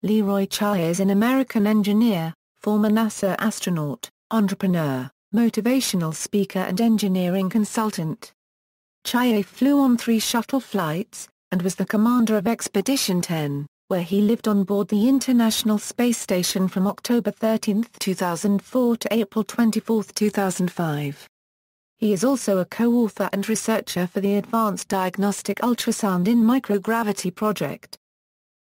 Leroy Chiao is an American engineer, former NASA astronaut, entrepreneur, motivational speaker and engineering consultant. Chiao flew on 3 shuttle flights, and was the commander of Expedition 10, where he lived on board the International Space Station from October 13, 2004 to April 24, 2005. He is also a co-author and researcher for the Advanced Diagnostic Ultrasound in Microgravity Project.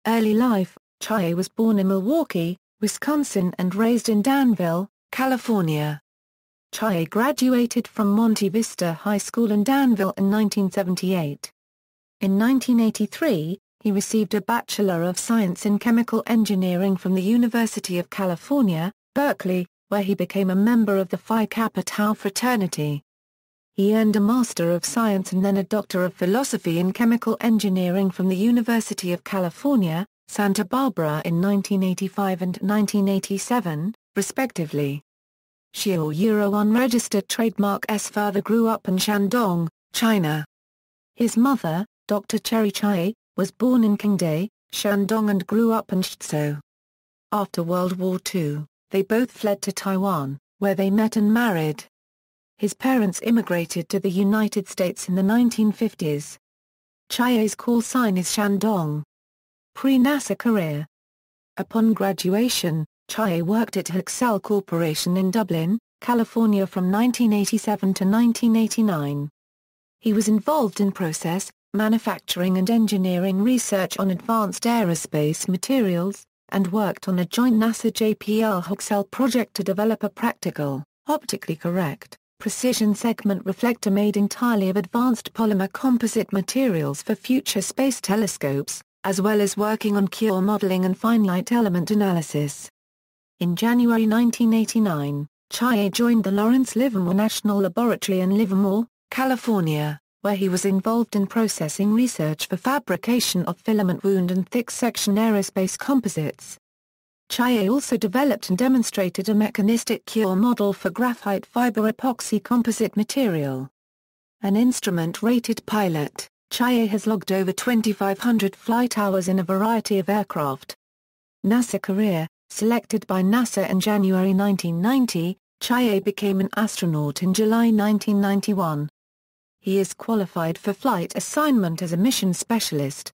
Early life: Chiao was born in Milwaukee, Wisconsin and raised in Danville, California. Chiao graduated from Monte Vista High School in Danville in 1978. In 1983, he received a Bachelor of Science in Chemical Engineering from the University of California, Berkeley, where he became a member of the Phi Kappa Tau fraternity. He earned a Master of Science and then a Doctor of Philosophy in Chemical Engineering from the University of California, Santa Barbara in 1985 and 1987, respectively. Chiao unregistered trademark S. father grew up in Shandong, China. His mother, Dr. Cherry Chiao, was born in Qingdao, Shandong and grew up in Shizhou. After World War II, they both fled to Taiwan, where they met and married. His parents immigrated to the United States in the 1950s. Chiao's call sign is Shandong. Pre-NASA career. Upon graduation, Chiao worked at Hexcel Corporation in Dublin, California from 1987 to 1989. He was involved in process, manufacturing and engineering research on advanced aerospace materials, and worked on a joint NASA-JPL-Hexcel project to develop a practical, optically correct, precision segment reflector made entirely of advanced polymer composite materials for future space telescopes, as well as working on Q modeling and finite element analysis. In January 1989, Chiao joined the Lawrence Livermore National Laboratory in Livermore, California, where he was involved in processing research for fabrication of filament wound and thick-section aerospace composites. Chiao also developed and demonstrated a mechanistic Q model for graphite fiber epoxy composite material. An instrument-rated pilot, Chiao has logged over 2,500 flight hours in a variety of aircraft. NASA career: selected by NASA in January 1990, Chiao became an astronaut in July 1991. He is qualified for flight assignment as a mission specialist.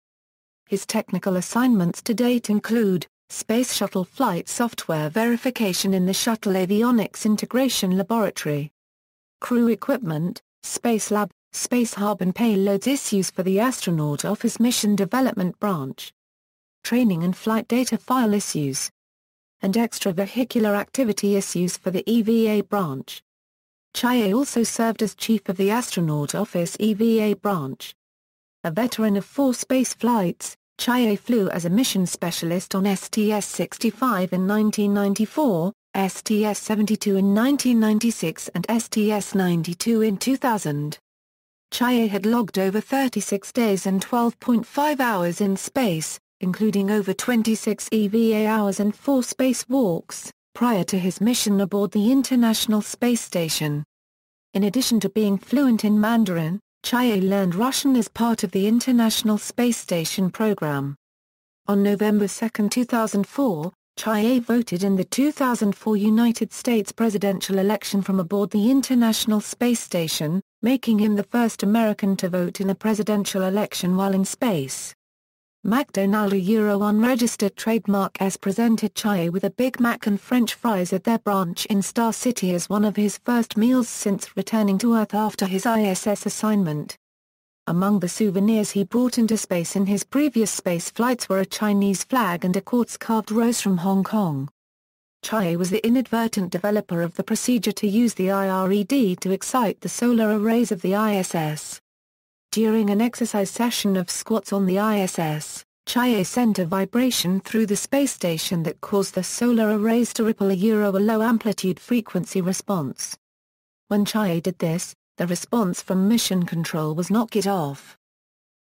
His technical assignments to date include Space Shuttle flight software verification in the Shuttle Avionics Integration Laboratory, crew equipment, Space Lab, Space Hub and payloads issues for the Astronaut Office Mission Development Branch, training and flight data file issues, and extravehicular activity issues for the EVA branch. Chiao also served as chief of the Astronaut Office EVA branch. A veteran of 4 space flights, Chiao flew as a mission specialist on STS-65 in 1994, STS-72 in 1996 and STS-92 in 2000. Chiao had logged over 36 days and 12.5 hours in space, including over 26 EVA hours and 4 spacewalks, prior to his mission aboard the International Space Station. In addition to being fluent in Mandarin, Chiao learned Russian as part of the International Space Station program. On November 2, 2004, Chiao voted in the 2004 United States presidential election from aboard the International Space Station, making him the first American to vote in a presidential election while in space. McDonald's unregistered trademark S presented Chiao with a Big Mac and French fries at their branch in Star City as one of his first meals since returning to Earth after his ISS assignment. Among the souvenirs he brought into space in his previous space flights were a Chinese flag and a quartz-carved rose from Hong Kong. Chiao was the inadvertent developer of the procedure to use the IRED to excite the solar arrays of the ISS. During an exercise session of squats on the ISS, Chiao sent a vibration through the space station that caused the solar arrays to ripple a low-amplitude frequency response. When Chiao did this, the response from mission control was knock it off.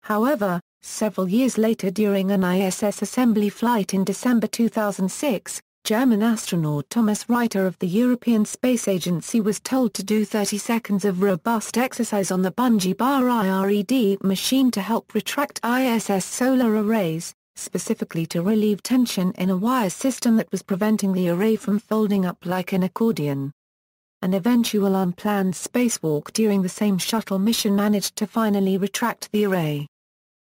However, several years later during an ISS assembly flight in December 2006, German astronaut Thomas Reiter of the European Space Agency was told to do 30 seconds of robust exercise on the bungee bar IRED machine to help retract ISS solar arrays, specifically to relieve tension in a wire system that was preventing the array from folding up like an accordion. An eventual unplanned spacewalk during the same shuttle mission managed to finally retract the array.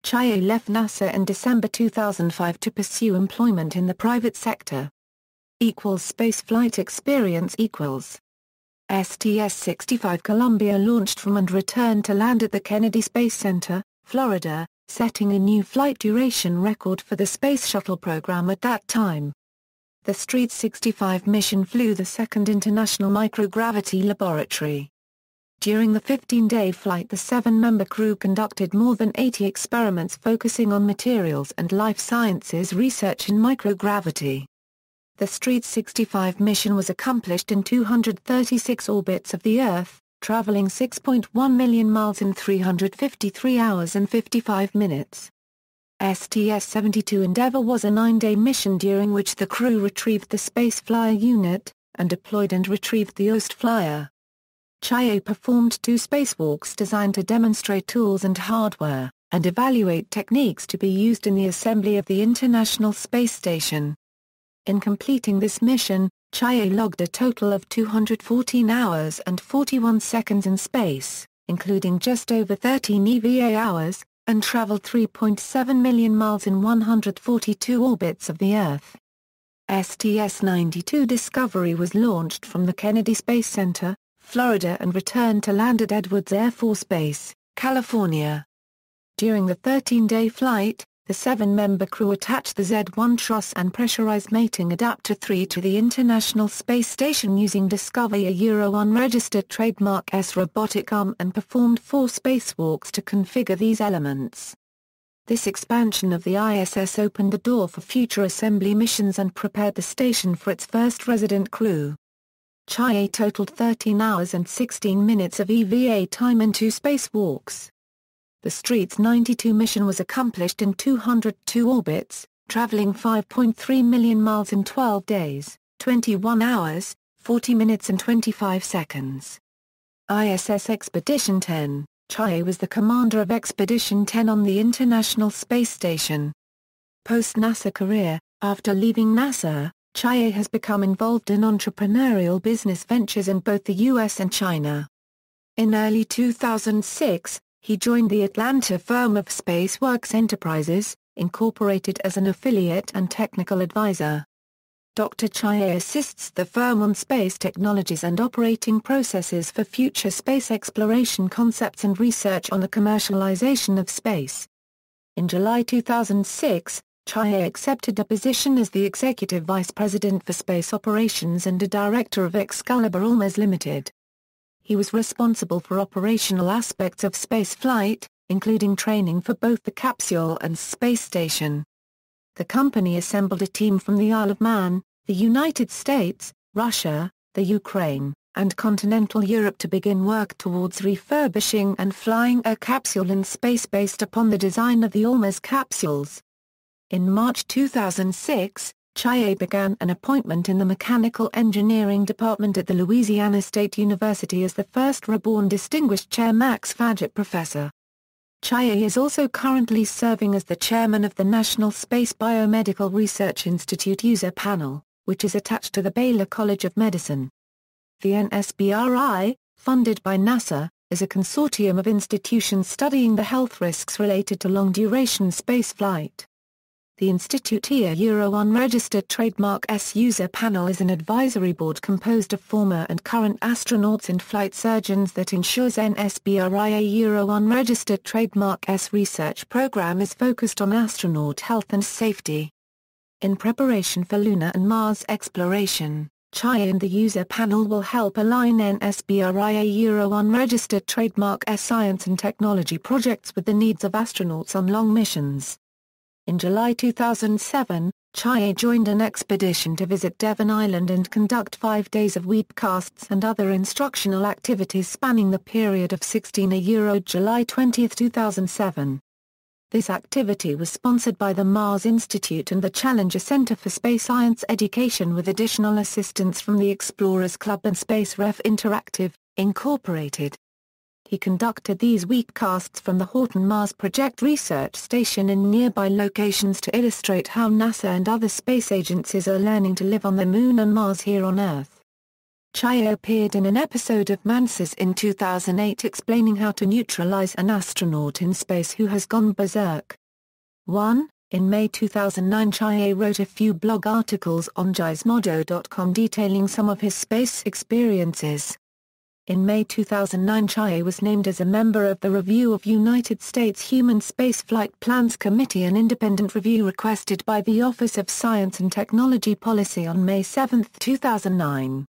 Chiao left NASA in December 2005 to pursue employment in the private sector. Spaceflight experience equals STS-65 Columbia launched from and returned to land at the Kennedy Space Center, Florida, setting a new flight duration record for the Space Shuttle program at that time. The STS-65 mission flew the second International Microgravity Laboratory. During the 15-day flight, the 7-member crew conducted more than 80 experiments focusing on materials and life sciences research in microgravity. The STS-65 mission was accomplished in 236 orbits of the Earth, traveling 6.1 million miles in 353 hours and 55 minutes. STS-72 Endeavour was a 9-day mission during which the crew retrieved the Space Flyer unit, and deployed and retrieved the Ost Flyer. Chiao performed 2 spacewalks designed to demonstrate tools and hardware, and evaluate techniques to be used in the assembly of the International Space Station. In completing this mission, Chiao logged a total of 214 hours and 41 seconds in space, including just over 13 EVA hours, and traveled 3.7 million miles in 142 orbits of the Earth. STS-92 Discovery was launched from the Kennedy Space Center, Florida, and returned to land at Edwards Air Force Base, California. During the 13-day flight, the 7-member crew attached the Z-1 truss and pressurized mating adapter 3 to the International Space Station using Discovery, a Euro-1 registered trademark S robotic arm, and performed 4 spacewalks to configure these elements. This expansion of the ISS opened the door for future assembly missions and prepared the station for its first resident crew. Chiao totaled 13 hours and 16 minutes of EVA time in 2 spacewalks. The STS-92 mission was accomplished in 202 orbits, traveling 5.3 million miles in 12 days, 21 hours, 40 minutes and 25 seconds. ISS Expedition 10, Chiao was the commander of Expedition 10 on the International Space Station. Post-NASA career. After leaving NASA, Chiao has become involved in entrepreneurial business ventures in both the US and China. In early 2006, he joined the Atlanta firm of SpaceWorks Enterprises, Incorporated as an affiliate and technical advisor. Dr. Chiao assists the firm on space technologies and operating processes for future space exploration concepts and research on the commercialization of space. In July 2006, Chiao accepted a position as the Executive Vice President for Space Operations and a Director of Excalibur Almas Limited. He was responsible for operational aspects of spaceflight, including training for both the capsule and space station. The company assembled a team from the Isle of Man, the United States, Russia, the Ukraine, and continental Europe to begin work towards refurbishing and flying a capsule in space based upon the design of the Almas capsules. In March 2006, Chiao began an appointment in the Mechanical Engineering Department at the Louisiana State University as the first reborn Distinguished Chair Max Fadget Professor. Chiao is also currently serving as the chairman of the National Space Biomedical Research Institute User Panel, which is attached to the Baylor College of Medicine. The NSBRI, funded by NASA, is a consortium of institutions studying the health risks related to long-duration spaceflight. The Institute Euro-1 registered trademark S user panel is an advisory board composed of former and current astronauts and flight surgeons that ensures NSBRI Euro-1 registered trademark S research program is focused on astronaut health and safety. In preparation for lunar and Mars exploration, Chiao and the user panel will help align NSBRI Euro-1 registered trademark S science and technology projects with the needs of astronauts on long missions. In July 2007, Chiao joined an expedition to visit Devon Island and conduct 5 days of webcasts and other instructional activities spanning the period of 16 July 20, 2007. This activity was sponsored by the Mars Institute and the Challenger Center for Space Science Education with additional assistance from the Explorers Club and SpaceRef Interactive, Incorporated. He conducted these weekcasts from the Horton Mars Project research station in nearby locations to illustrate how NASA and other space agencies are learning to live on the Moon and Mars here on Earth. Chiao appeared in an episode of Mansis in 2008 explaining how to neutralize an astronaut in space who has gone berserk. 1. In May 2009, Chiao wrote a few blog articles on gizmodo.com detailing some of his space experiences. In May 2009, Chiao was named as a member of the Review of United States Human Spaceflight Plans Committee, an independent review requested by the Office of Science and Technology Policy on May 7, 2009.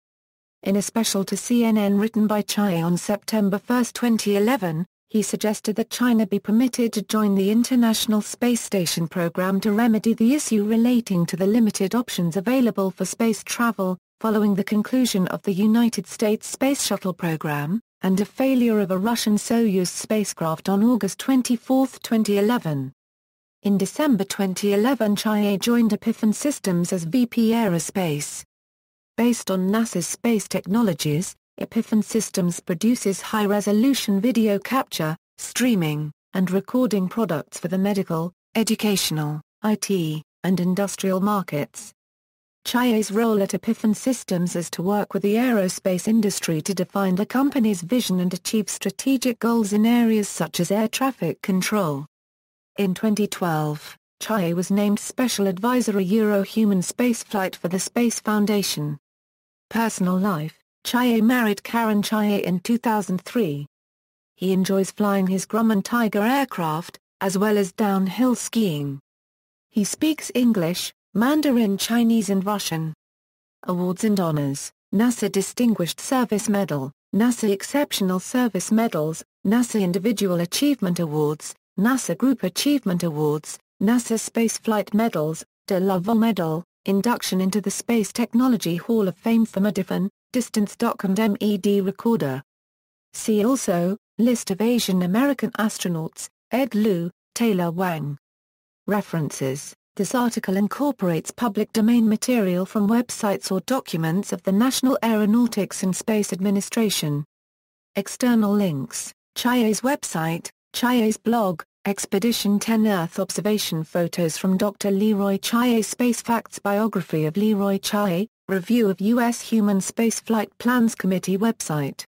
In a special to CNN written by Chiao on September 1, 2011, he suggested that China be permitted to join the International Space Station program to remedy the issue relating to the limited options available for space travel, following the conclusion of the United States Space Shuttle program, and a failure of a Russian Soyuz spacecraft on August 24, 2011. In December 2011, Chiao joined Epiphone Systems as VP Aerospace. Based on NASA's space technologies, Epiphone Systems produces high-resolution video capture, streaming, and recording products for the medical, educational, IT, and industrial markets. Chiao's role at Epiphone Systems is to work with the aerospace industry to define the company's vision and achieve strategic goals in areas such as air traffic control. In 2012, Chiao was named Special Advisor Human Spaceflight for the Space Foundation. Personal life: Chiao married Karen Chiao in 2003. He enjoys flying his Grumman Tiger aircraft, as well as downhill skiing. He speaks English, Mandarin Chinese and Russian. Awards and honors: NASA Distinguished Service Medal, NASA Exceptional Service Medals, NASA Individual Achievement Awards, NASA Group Achievement Awards, NASA Spaceflight Medals, de la Vol Medal, induction into the Space Technology Hall of Fame for Motivational, Distance Dock and MED Recorder. See also, List of Asian American astronauts, Ed Lu, Taylor Wang. References: This article incorporates public domain material from websites or documents of the National Aeronautics and Space Administration. External links: Chiao's website, Chiao's blog, Expedition 10 Earth observation photos from Dr. Leroy Chiao, Space Facts biography of Leroy Chiao, review of U.S. Human Spaceflight Plans Committee website.